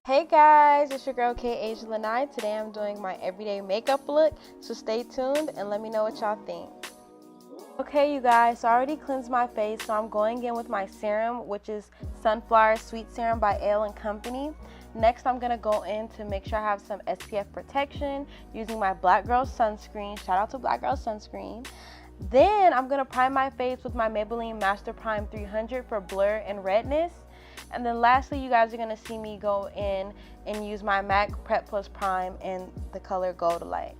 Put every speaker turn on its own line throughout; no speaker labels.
Hey guys, it's your girl K Asia Lanai. Today I'm doing my everyday makeup look, so stay tuned and let me know what y'all think. Okay you guys, so I already cleansed my face, so I'm going in with my serum, which is Sunflower Sweet Serum by Ale & Company. Next I'm going to go in to make sure I have some SPF protection using my Black Girl Sunscreen. Shout out to Black Girl Sunscreen. Then I'm going to prime my face with my Maybelline Master Prime 300 for blur and redness. And then lastly, you guys are going to see me go in and use my MAC Prep Plus Prime in the color Gold Light.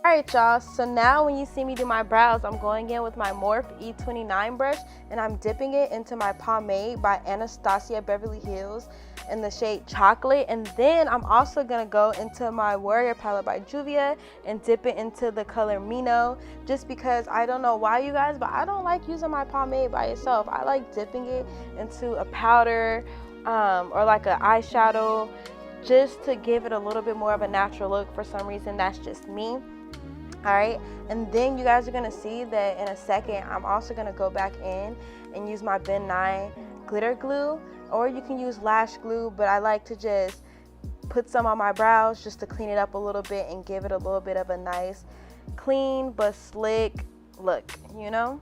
Alright y'all, so now when you see me do my brows, I'm going in with my Morphe E29 brush and I'm dipping it into my pomade by Anastasia Beverly Hills in the shade Chocolate. And then I'm also going to go into my Warrior palette by Juvia and dip it into the color Mino, just because I don't know why you guys, but I don't like using my pomade by itself. I like dipping it into a powder or like an eyeshadow just to give it a little bit more of a natural look. For some reason, that's just me. Alright, and then you guys are going to see that in a second I'm also going to go back in and use my Ben Nye glitter glue, or you can use lash glue, but I like to just put some on my brows just to clean it up a little bit and give it a little bit of a nice clean but slick look, you know?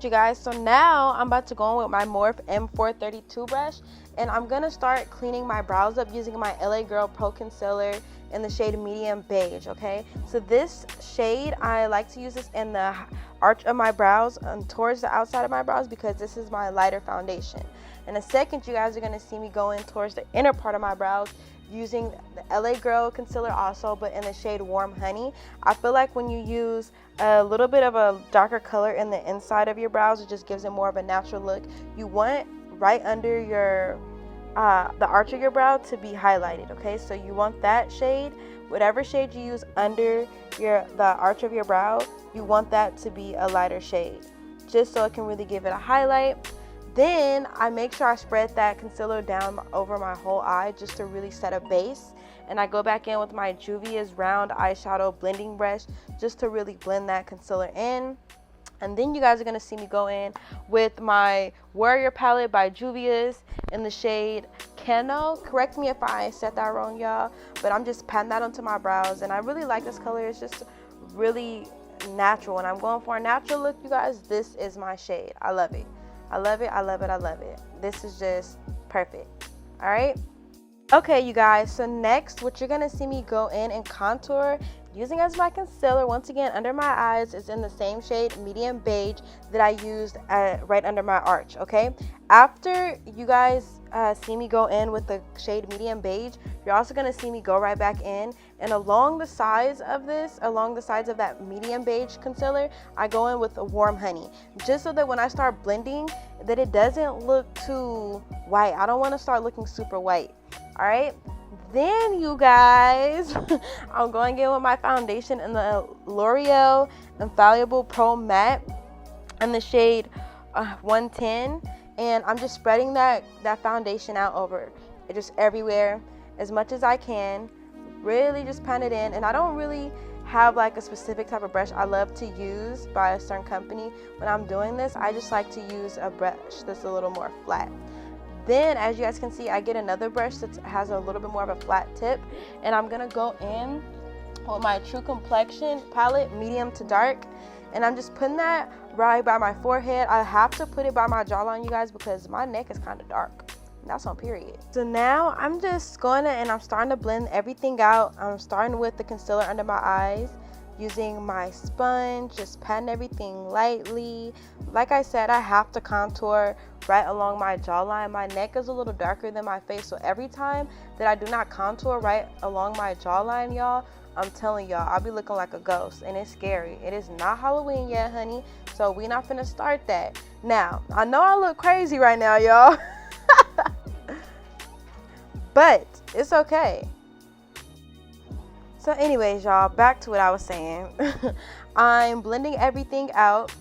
You guys, so now I'm about to go in with my Morphe M432 brush and I'm gonna start cleaning my brows up using my LA Girl Pro Concealer in the shade Medium Beige. Okay, so this shade, I like to use this in the arch of my brows and towards the outside of my brows because this is my lighter foundation. In a second, you guys are gonna see me go in towards the inner part of my brows using the LA Girl concealer also, but in the shade Warm Honey. I feel like when you use a little bit of a darker color in the inside of your brows, it just gives it more of a natural look. You want right under your the arch of your brow to be highlighted. Okay, so you want that shade, whatever shade you use under the arch of your brow, you want that to be a lighter shade, just so it can really give it a highlight. Then I make sure I spread that concealer down over my whole eye just to really set a base. And I go back in with my Juvia's round eyeshadow blending brush just to really blend that concealer in. And then you guys are going to see me go in with my Warrior palette by Juvia's in the shade Keno. Correct me if I said that wrong, y'all, but I'm just patting that onto my brows. And I really like this color. It's just really natural. And I'm going for a natural look, you guys. This is my shade. I love it. I love it, I love it, I love it. This is just perfect. All right. Okay, you guys. So next, what you're going to see me go in and contour using as my concealer, once again, under my eyes, is in the same shade, Medium Beige, that I used right under my arch, okay? After you guys see me go in with the shade Medium Beige, you're also going to see me go right back in, and along the sides of that Medium Beige concealer, I go in with a Warm Honey, just so that when I start blending, that it doesn't look too white. I don't want to start looking super white, all right? Then you guys, I'm going in with my foundation in the L'Oreal Infallible Pro Matte in the shade 110, and I'm just spreading that foundation out over it, just everywhere as much as I can. Really just pan it in, and I don't really have like a specific type of brush I love to use by a certain company when I'm doing this. I just like to use a brush that's a little more flat. Then, as you guys can see, I get another brush that has a little bit more of a flat tip, and I'm gonna go in with my True Complexion palette, medium to dark, and I'm just putting that right by my forehead. I have to put it by my jawline, you guys, because my neck is kind of dark. That's on period. So now I'm just going to, and I'm starting to blend everything out. I'm starting with the concealer under my eyes, using my sponge, just patting everything lightly. Like I said, I have to contour right along my jawline. My neck is a little darker than my face, so every time that I do not contour right along my jawline, y'all, I'm telling y'all, I'll be looking like a ghost, and it's scary. It is not Halloween yet, honey, so we're not finna start that. Now, I know I look crazy right now, y'all, but it's okay. So anyways, y'all, back to what I was saying. I'm blending everything out,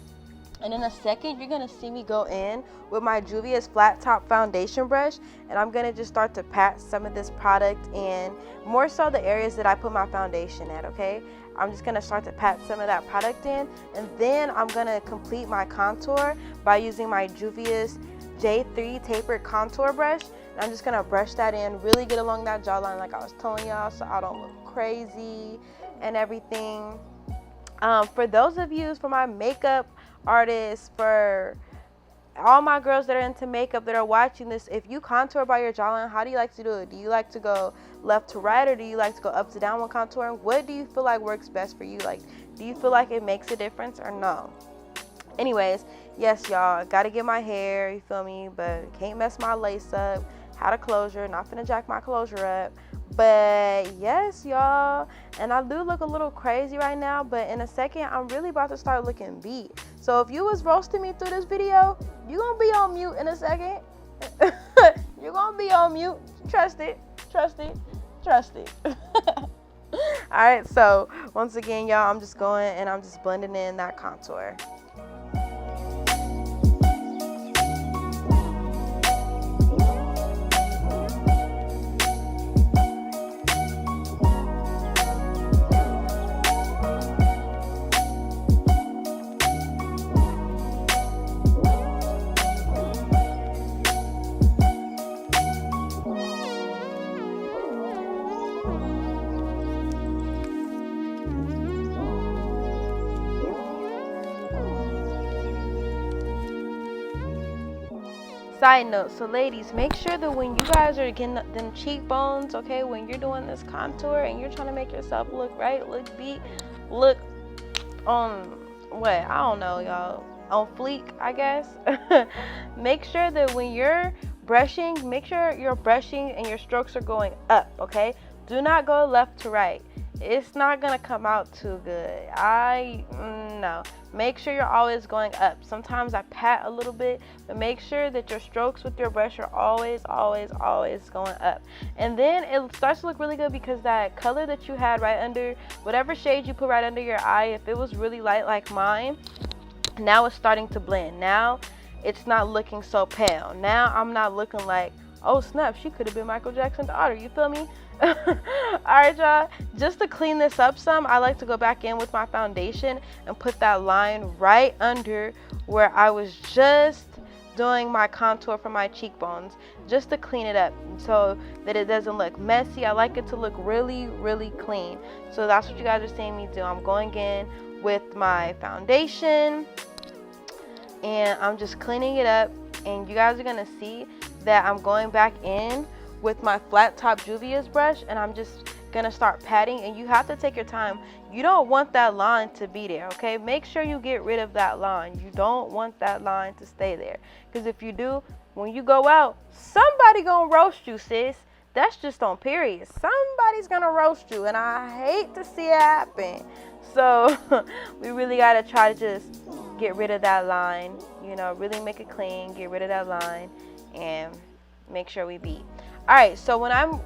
And in a second, you're going to see me go in with my Juvia's Flat Top Foundation Brush. And I'm going to just start to pat some of this product in, more so the areas that I put my foundation at, okay? I'm just going to start to pat some of that product in. And then I'm going to complete my contour by using my Juvia's J3 Tapered Contour Brush. And I'm just going to brush that in, really get along that jawline like I was telling y'all, so I don't look crazy and everything. For those of you, for my makeup artists, for all my girls that are into makeup that are watching this, if you contour by your jawline, how do you like to do it? Do you like to go left to right, or do you like to go up to down when contouring? What do you feel like works best for you? Like, do you feel like it makes a difference or no? Anyways, yes, y'all, gotta get my hair, you feel me, but can't mess my lace up. Had a closure, not finna jack my closure up. But yes, y'all, and I do look a little crazy right now, but in a second I'm really about to start looking beat. So if you was roasting me through this video, you gonna be on mute in a second. You're gonna be on mute. Trust it, trust it, trust it. Alright, so once again, y'all, I'm just going and I'm just blending in that contour. Side note, so ladies, make sure that when you guys are getting them cheekbones, okay, when you're doing this contour and you're trying to make yourself look right, look beat, look on what, I don't know, y'all, on fleek, I guess. Make sure that when you're brushing, make sure your brushing and your strokes are going up, okay? Do not go left to right. It's not gonna come out too good. No. Make sure you're always going up. Sometimes I pat a little bit, but make sure that your strokes with your brush are always going up. And then it starts to look really good because that color that you had right under, whatever shade you put right under your eye, if it was really light like mine, now it's starting to blend. Now it's not looking so pale. Now I'm not looking like, oh snap, she could have been Michael Jackson's daughter, you feel me? Alright, y'all, just to clean this up some, I like to go back in with my foundation and put that line right under where I was just doing my contour for my cheekbones, just to clean it up so that it doesn't look messy. I like it to look really clean. So that's what you guys are seeing me do. I'm going in with my foundation and I'm just cleaning it up, and you guys are gonna see that I'm going back in with my flat top Juvia's brush, and I'm just gonna start patting. And you have to take your time. You don't want that line to be there, okay? Make sure you get rid of that line. You don't want that line to stay there, because if you do, when you go out, somebody gonna roast you, sis. That's just on period. Somebody's gonna roast you, and I hate to see it happen. So we really gotta try to just get rid of that line, you know, really make it clean, get rid of that line, and make sure we beat. Alright, so when I'm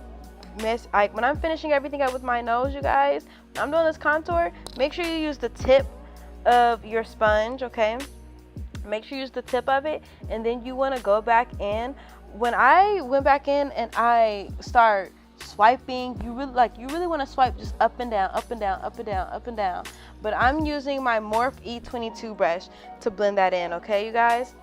finishing everything up with my nose, you guys, when I'm doing this contour, make sure you use the tip of your sponge, okay? Make sure you use the tip of it, and then you want to go back in. When I went back in and I start swiping, you really want to swipe just up and down, up and down, up and down, up and down. But I'm using my Morphe E22 brush to blend that in, okay, you guys?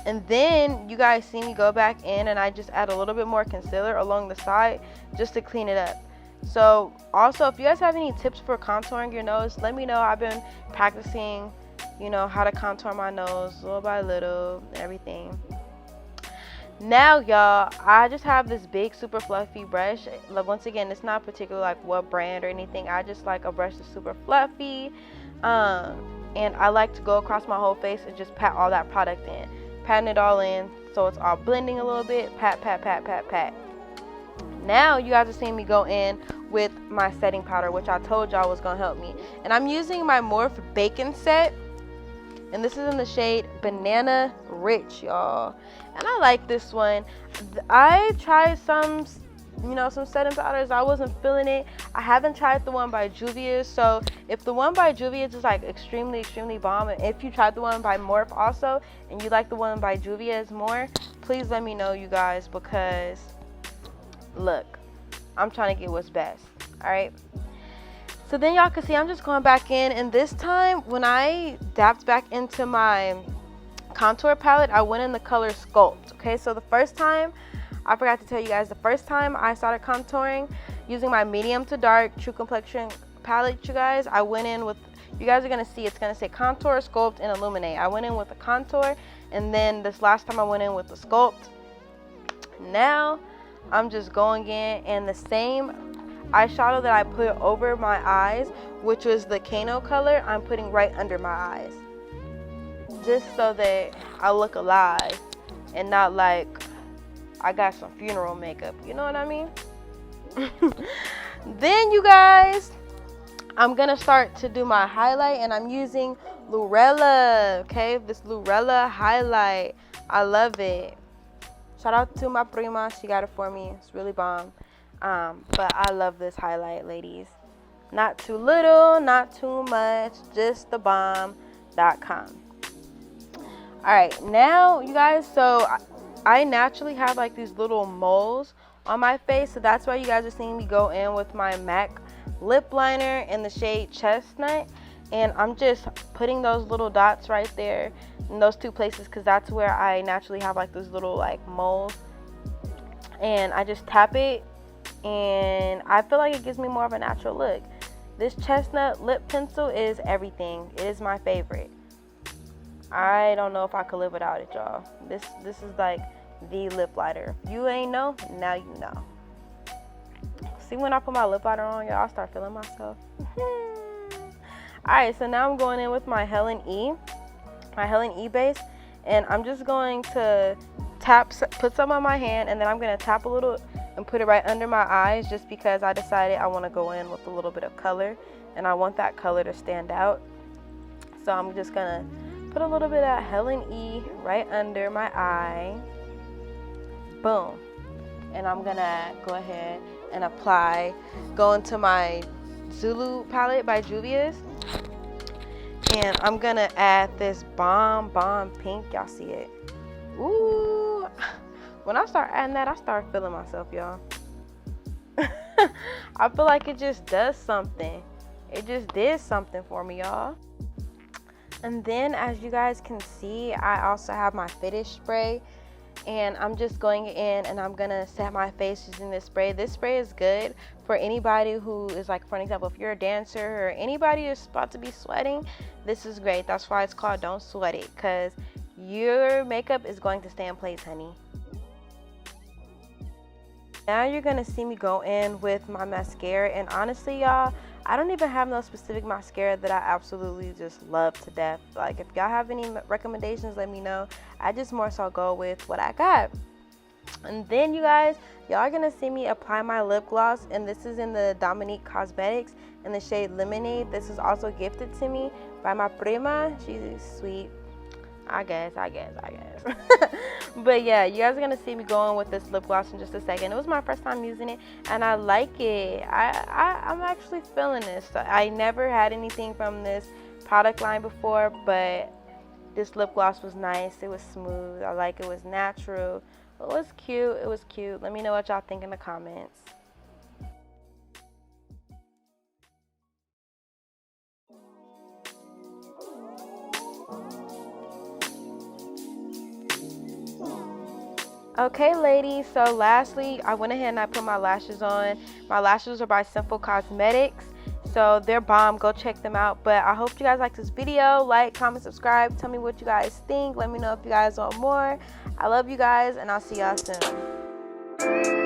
And then you guys see me go back in and I just add a little bit more concealer along the side just to clean it up. So also, if you guys have any tips for contouring your nose, let me know. I've been practicing, you know, how to contour my nose little by little, everything. Now, y'all, I just have this big super fluffy brush. Once again, it's not particular like what brand or anything. I just like a brush that's super fluffy, and I like to go across my whole face and just pat all that product in. Patting it all in so it's all blending a little bit. Pat, pat, pat, pat, pat. Now you guys are seeing me go in with my setting powder, which I told y'all was going to help me. And I'm using my Morphe Bacon Set. And this is in the shade Banana Rich, y'all. And I like this one. I tried some you know, some setting powders. I wasn't feeling it. I haven't tried the one by Juvia's, so if the one by Juvia's is like extremely bomb, and if you tried the one by Morphe also and you like the one by Juvia's more, please let me know, you guys, because look, I'm trying to get what's best. All right, so then y'all can see I'm just going back in, and this time when I dabbed back into my contour palette, I went in the color Sculpt. Okay, so the first time, I forgot to tell you guys, the first time I started contouring using my medium to dark True Complexion palette, you guys, I went in with, you guys are going to see, it's going to say Contour, Sculpt, and Illuminate. I went in with the Contour, and then this last time I went in with the Sculpt. Now, I'm just going in, and the same eyeshadow that I put over my eyes, which was the Kano color, I'm putting right under my eyes. Just so that I look alive and not like I got some funeral makeup, you know what I mean? Then you guys, I'm gonna start to do my highlight, and I'm using Lurella, okay? This Lurella highlight, I love it. Shout out to my prima, she got it for me, it's really bomb. But I love this highlight, ladies. Not too little, not too much, just the bomb.com. Alright, now you guys, so I naturally have like these little moles on my face, so that's why you guys are seeing me go in with my MAC lip liner in the shade Chestnut, and I'm just putting those little dots right there in those two places because that's where I naturally have like those little like moles, and I just tap it, and I feel like it gives me more of a natural look. This Chestnut lip pencil is everything. It is my favorite. I don't know if I could live without it, y'all. This is like the lip liner. If you ain't know, now you know. See, when I put my lip liner on, y'all, I start feeling myself. Alright, so now I'm going in with my Helen E base, and I'm just going to put some on my hand, and then I'm going to tap a little and put it right under my eyes, just because I decided I want to go in with a little bit of color, and I want that color to stand out. So I'm just going to put a little bit of Helen E right under my eye. Boom. And I'm gonna go ahead and go into my Zulu palette by Juvia's. And I'm gonna add this bomb pink. Y'all see it? Ooh. When I start adding that, I start feeling myself, y'all. I feel like it just does something. It just did something for me, y'all. And then, as you guys can see, I also have my fetish spray, and I'm just going in and I'm gonna set my face using this spray. This spray is good for anybody who is, like, for example, if you're a dancer or anybody who's about to be sweating, this is great. That's why it's called Don't Sweat It, because your makeup is going to stay in place, honey. Now you're gonna see me go in with my mascara, and honestly, y'all, I don't even have no specific mascara that I absolutely just love to death. Like, if y'all have any recommendations, let me know. I just more so go with what I got. And then, you guys, y'all are gonna see me apply my lip gloss, and this is in the Dominique Cosmetics in the shade Lemonade. This is also gifted to me by my prima. She's sweet. I guess. But yeah, you guys are gonna see me going with this lip gloss in just a second. It was my first time using it, and I like it. I'm actually feeling this. I never had anything from this product line before, but this lip gloss was nice. It was smooth. I like it. It was natural. It was cute. Let me know what y'all think in the comments. Okay, ladies, so lastly, I went ahead and I put my lashes on. My lashes are by Simple Cosmetics, so they're bomb. Go check them out. But I hope you guys like this video. Like, comment, subscribe. Tell me what you guys think. Let me know if you guys want more. I love you guys, and I'll see y'all soon.